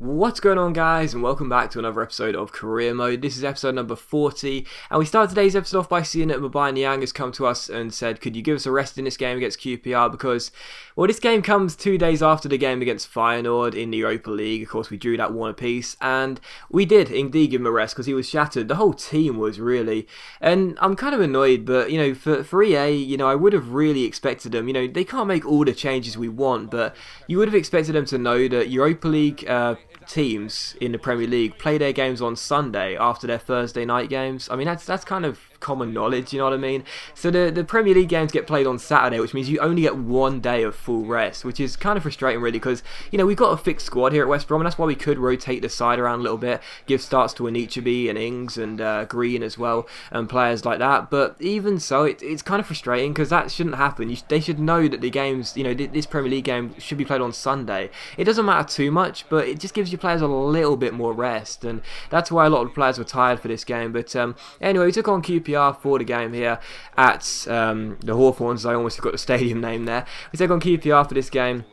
What's going on, guys, and welcome back to another episode of Career Mode. This is episode number 40, and we start today's episode off by seeing that Niang has come to us and said, could you give us a rest in this game against QPR, because, well, this game comes 2 days after the game against Feyenoord in the Europa League. Of course, we drew that one apiece, and we did indeed give him a rest because he was shattered. The whole team was, really, and I'm kind of annoyed, but, for EA, I would have really expected them, they can't make all the changes we want, but you would have expected them to know that Europa League teams in the Premier League play their games on Sunday after their Thursday night games. I mean, that's kind of common knowledge, you know what I mean? So the Premier League games get played on Saturday, which means you only get 1 day of full rest, which is kind of frustrating, really, because, we've got a fixed squad here at West Brom, and that's why we could rotate the side around a little bit, give starts to Anichebe and Ings and Green as well, and players like that. But even so, it's kind of frustrating, because that shouldn't happen. They should know that the games, this Premier League game should be played on Sunday. It doesn't matter too much, but it just gives your players a little bit more rest, and that's why a lot of the players were tired for this game. But anyway, we took on QPR for the game here at the Hawthorns. I almost forgot the stadium name there. We take on QPR for this game.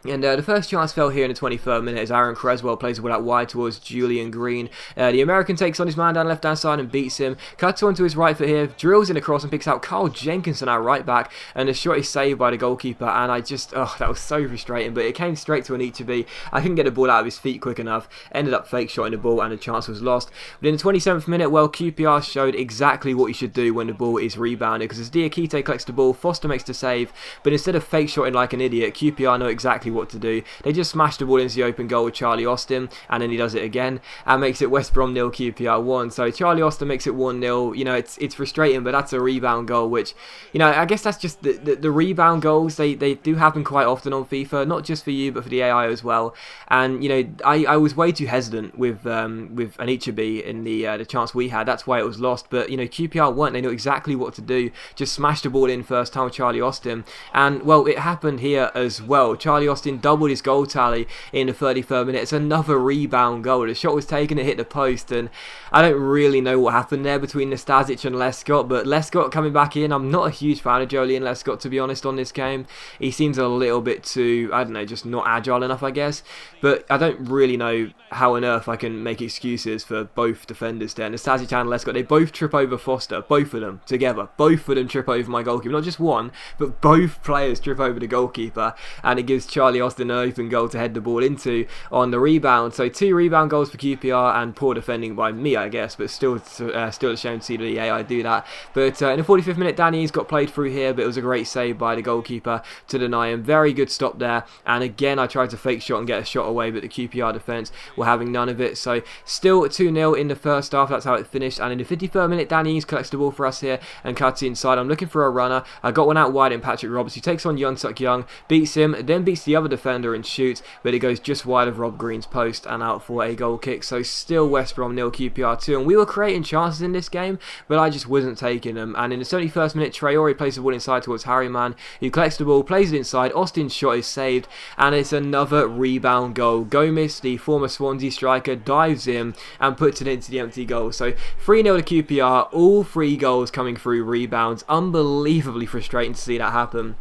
And the first chance fell here in the 23rd minute as Aaron Creswell plays the ball out wide towards Julian Green. The American takes on his man down the left-hand side and beats him. Cuts onto his right foot here, drills in across and picks out Carl Jenkinson, our right back. And the shot is saved by the goalkeeper. And that was so frustrating. But it came straight to Anichebe. I couldn't get the ball out of his feet quick enough. Ended up fake shotting the ball and the chance was lost. But in the 27th minute, well, QPR showed exactly what you should do when the ball is rebounded. Because as Diakite collects the ball, Foster makes the save. But instead of fake shotting like an idiot, QPR know exactly what to do. They just smash the ball into the open goal with Charlie Austin, and then he does it again and makes it West Brom 0, QPR 1. So Charlie Austin makes it 1-0. It's frustrating, but that's a rebound goal, which, I guess that's just the rebound goals. They do happen quite often on FIFA, not just for you, but for the AI as well. And I was way too hesitant with Anichebe in the chance we had. That's why it was lost. But QPR weren't. They knew exactly what to do. Just smash the ball in first time with Charlie Austin, and well, it happened here as well. Charlie Austin doubled his goal tally in the 33rd minute. It's another rebound goal. The shot was taken, it hit the post, and I don't really know what happened there between Nastasic and Lescott, but Lescott coming back in, I'm not a huge fan of Joleon Lescott, to be honest, on this game. He seems a little bit too, I don't know, just not agile enough, I guess, but I don't really know how on earth I can make excuses for both defenders there. Nastasic and Lescott, they both trip over Foster, both of them together. Both of them trip over my goalkeeper, not just one, but both players trip over the goalkeeper, and it gives Charlie Austin an open goal to head the ball into on the rebound. So 2 rebound goals for QPR and poor defending by me, I guess, but still a shame to see the AI do that. But in the 45th minute, Danny Ings got played through here, but it was a great save by the goalkeeper to deny him. Very good stop there, and again I tried to fake shot and get a shot away, but the QPR defence were having none of it. So still 2-0 in the first half, that's how it finished. And in the 53rd minute, Danny Ings collects the ball for us here and cuts inside. I'm looking for a runner. I got one out wide in Patrick Roberts, who takes on Young Suk Young, beats him, then beats the other defender and shoots, but it goes just wide of Rob Green's post and out for a goal kick. So still West Brom 0, QPR 2, and we were creating chances in this game, but I just wasn't taking them. And in the 71st minute, Traore plays the ball inside towards Harryman, who collects the ball, plays it inside. Austin's shot is saved, and it's another rebound goal. Gomez, the former Swansea striker, dives in and puts it into the empty goal. So 3-0 to QPR, all 3 goals coming through rebounds. Unbelievably frustrating to see that happen.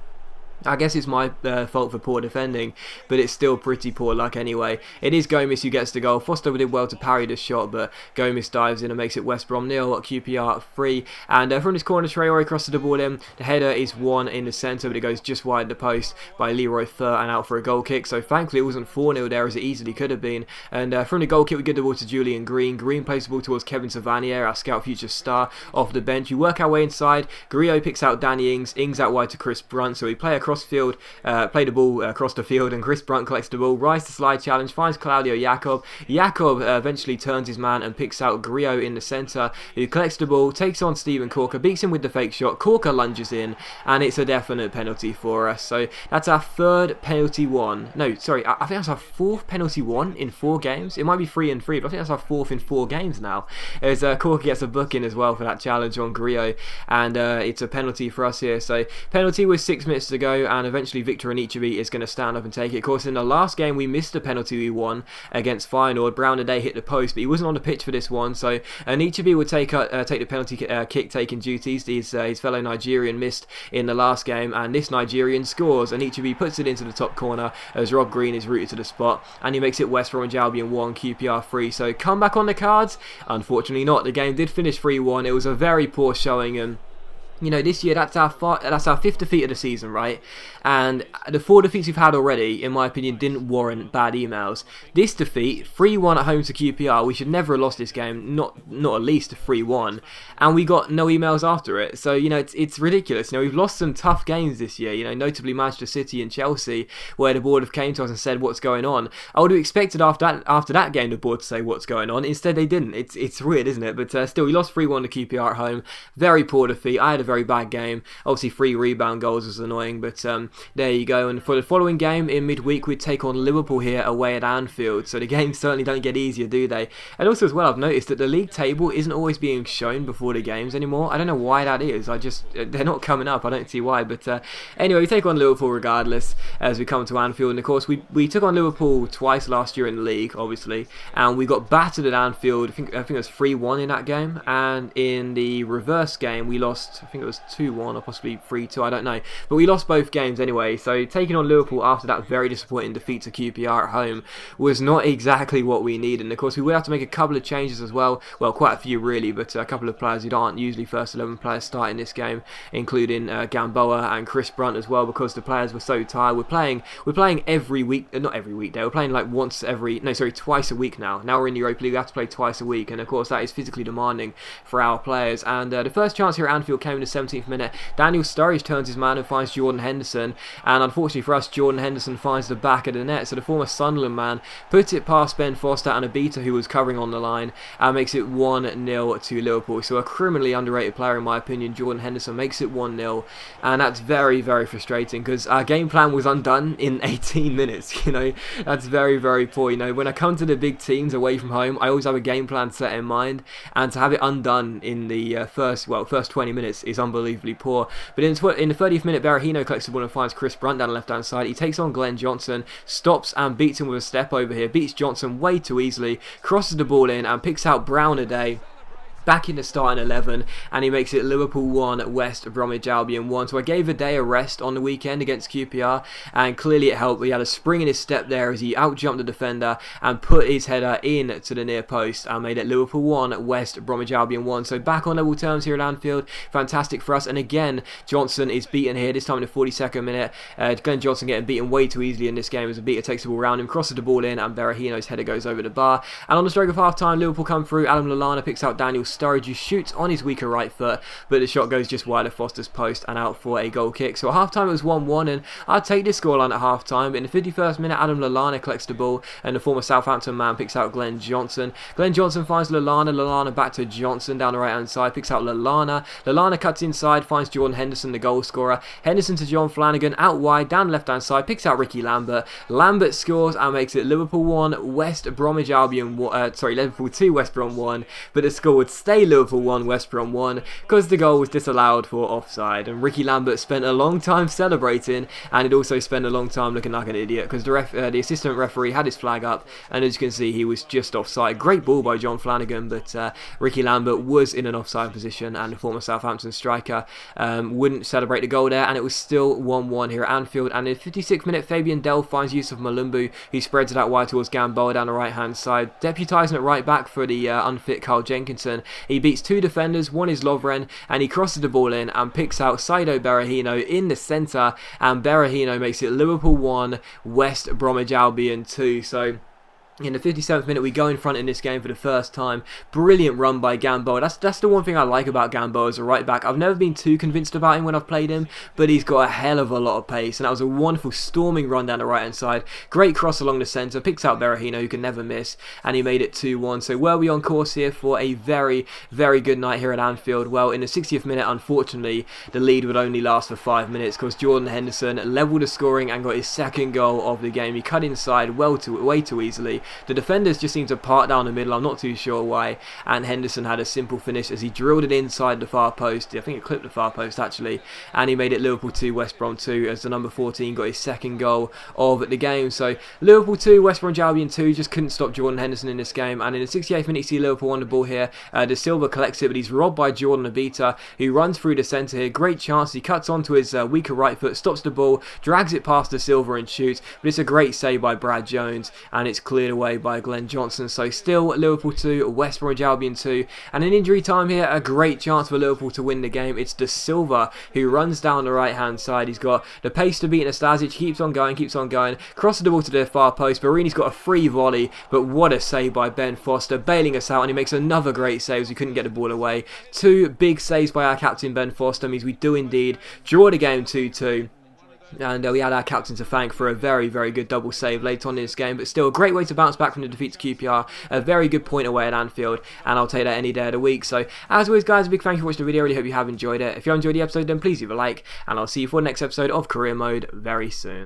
I guess it's my fault for poor defending, but it's still pretty poor luck anyway. It is Gomez who gets the goal. Foster did well to parry the shot, but Gomez dives in and makes it West Brom 0, QPR 3. And from this corner, Traore crosses the ball in. The header is won in the centre, but it goes just wide the post by Leroy Fer and out for a goal kick. So thankfully it wasn't 4-0 there, as it easily could have been. And from the goal kick, we get the ball to Julian Green. Green plays the ball towards Kevin Savanier, our scout future star, off the bench. We work our way inside. Grillo picks out Danny Ings. Ings out wide to Chris Brunt. So we play across field, play the ball across the field, and Chris Brunt collects the ball, rise to slide challenge, finds Claudio Jacob. Jacob eventually turns his man and picks out Grillo in the centre, who collects the ball, takes on Stephen Corker, beats him with the fake shot. Corker lunges in, and it's a definite penalty for us. So that's our 3rd penalty won. No, sorry, I think that's our 4th penalty won in 4 games. It might be 3 and 3, but I think that's our 4th in 4 games now. As Corker gets a booking as well for that challenge on Grillo, and it's a penalty for us here. So penalty with 6 minutes to go. go, and eventually Victor Anichebe is going to stand up and take it. Of course, in the last game we missed a penalty we won against Feyenoord. Brown today hit the post, but he wasn't on the pitch for this one, so Anichebe would take the penalty kick taking duties. His fellow Nigerian missed in the last game, and this Nigerian scores. Anichebe puts it into the top corner as Rob Green is rooted to the spot, and he makes it West Bromwich Albion 1, QPR 3. So comeback on the cards? Unfortunately not. The game did finish 3-1. It was a very poor showing, and you know, this year that's our fifth defeat of the season, right? And the 4 defeats we've had already, in my opinion, didn't warrant bad emails. This defeat, 3-1 at home to QPR, we should never have lost this game, not at least a 3-1, and we got no emails after it. So, you know, it's ridiculous. You know, we've lost some tough games this year, you know, notably Manchester City and Chelsea, where the board have came to us and said what's going on. I would have expected after that game the board to say what's going on. Instead they didn't. It's weird, isn't it? But still, we lost 3-1 to QPR at home. Very poor defeat. I had a very bad game. Obviously 3 rebound goals was annoying, but there you go. And for the following game in midweek, we'd take on Liverpool here away at Anfield, so the games certainly don't get easier, do they? And also as well, I've noticed that the league table isn't always being shown before the games anymore. I don't know why that is. They're not coming up. I don't see why, but anyway, we take on Liverpool regardless as we come to Anfield. And of course we took on Liverpool twice last year in the league, obviously, and we got battered at Anfield. I think it was 3-1 in that game, and in the reverse game we lost, I think it was 2-1 or possibly 3-2, I don't know, but we lost both games anyway. So taking on Liverpool after that very disappointing defeat to QPR at home was not exactly what we needed. And of course we will have to make a couple of changes as well, quite a few really, but a couple of players who aren't usually first 11 players starting this game, including Gamboa and Chris Brunt as well, because the players were so tired. We're playing every week, not every weekday, we're playing like twice a week now. Now we're in the Europa League, we have to play twice a week, and of course that is physically demanding for our players. And the first chance here at Anfield came in the 17th minute. Daniel Sturridge turns his man and finds Jordan Henderson, and unfortunately for us, Jordan Henderson finds the back of the net, so the former Sunderland man puts it past Ben Foster and Abita, who was covering on the line, and makes it 1-0 to Liverpool. So a criminally underrated player in my opinion, Jordan Henderson, makes it 1-0, and that's very, very frustrating because our game plan was undone in 18 minutes. You know, that's very, very poor. You know, when I come to the big teams away from home, I always have a game plan set in mind, and to have it undone in the first 20 minutes is unbelievably poor. But in the 30th minute, Berahino collects the ball and finds Chris Brunt down the left hand side. He takes on Glenn Johnson, stops and beats him with a step over here, beats Johnson way too easily, crosses the ball in and picks out Brown today, back in the starting 11, and he makes it Liverpool 1, West Bromwich Albion 1. So I gave Ade a rest on the weekend against QPR, and clearly it helped. He had a spring in his step there as he outjumped the defender and put his header in to the near post and made it Liverpool 1, West Bromwich Albion 1. So back on level terms here at Anfield, fantastic for us. And again, Johnson is beaten here, this time in the 42nd minute. Glenn Johnson getting beaten way too easily in this game as Abita takes the ball around him, crosses the ball in, and Berahino's header goes over the bar. And on the stroke of half time, Liverpool come through. Adam Lallana picks out Daniel Sturridge, who shoots on his weaker right foot, but the shot goes just wide of Foster's post and out for a goal kick. So at half time it was 1-1, and I'd take this scoreline at half time. But in the 51st minute, Adam Lallana collects the ball, and the former Southampton man picks out Glenn Johnson. Glenn Johnson finds Lallana back to Johnson down the right hand side, picks out Lallana cuts inside, finds Jordan Henderson, the goal scorer. Henderson to John Flanagan, out wide, down the left hand side, picks out Ricky Lambert. Lambert scores and makes it Liverpool 1, West Bromwich Albion Liverpool 2, West Brom 1, but the score would stay Liverpool 1, West Brom 1, because the goal was disallowed for offside. And Ricky Lambert spent a long time celebrating, and he'd also spent a long time looking like an idiot, because the assistant referee had his flag up, and as you can see, he was just offside. Great ball by John Flanagan, but Ricky Lambert was in an offside position, and the former Southampton striker wouldn't celebrate the goal there, and it was still 1-1 here at Anfield. And in the 56th minute, Fabian Delph finds Yusuf Malumbu, who spreads it out wide towards Gamboa down the right hand side, deputising it right back for the unfit Carl Jenkinson. He beats 2 defenders, one is Lovren, and he crosses the ball in and picks out Saido Berahino in the centre, and Berahino makes it Liverpool 1, West Bromwich Albion 2. So in the 57th minute, we go in front in this game for the first time. Brilliant run by Gamboa. That's the one thing I like about Gamboa as a right back. I've never been too convinced about him when I've played him, but he's got a hell of a lot of pace, and that was a wonderful storming run down the right hand side. Great cross along the centre, picks out Berahino, who can never miss, and he made it 2-1. So were we on course here for a very, very good night here at Anfield? Well, in the 60th minute, unfortunately, the lead would only last for 5 minutes because Jordan Henderson levelled the scoring and got his second goal of the game. He cut inside way too easily, The defenders just seemed to part down the middle, I'm not too sure why, and Henderson had a simple finish as he drilled it inside the far post. I think it clipped the far post actually, and he made it Liverpool 2, West Brom 2 as the number 14 got his second goal of the game. So Liverpool 2, West Brom Albion 2, just couldn't stop Jordan Henderson in this game, and in the 68th minute you see Liverpool on the ball here. De Silva collects it, but he's robbed by Jordan Abita, who runs through the centre here. Great chance, he cuts onto his weaker right foot, stops the ball, drags it past De Silva and shoots, but it's a great save by Brad Jones, and it's cleared away by Glenn Johnson. So still Liverpool 2, West Brom Albion 2, and in injury time here, a great chance for Liverpool to win the game. It's De Silva who runs down the right hand side. He's got the pace to beat Nastasic, keeps on going, crosses the ball to the far post. Barini's got a free volley, but what a save by Ben Foster, bailing us out, and he makes another great save as we couldn't get the ball away. Two big saves by our captain Ben Foster means we do indeed draw the game 2-2. And we had our captain to thank for a very, very good double save late on in this game, but still a great way to bounce back from the defeat to QPR. A very good point away at Anfield, and I'll take that any day of the week. So as always guys, a big thank you for watching the video. I really hope you have enjoyed it. If you enjoyed the episode, then please leave a like, and I'll see you for the next episode of Career Mode very soon.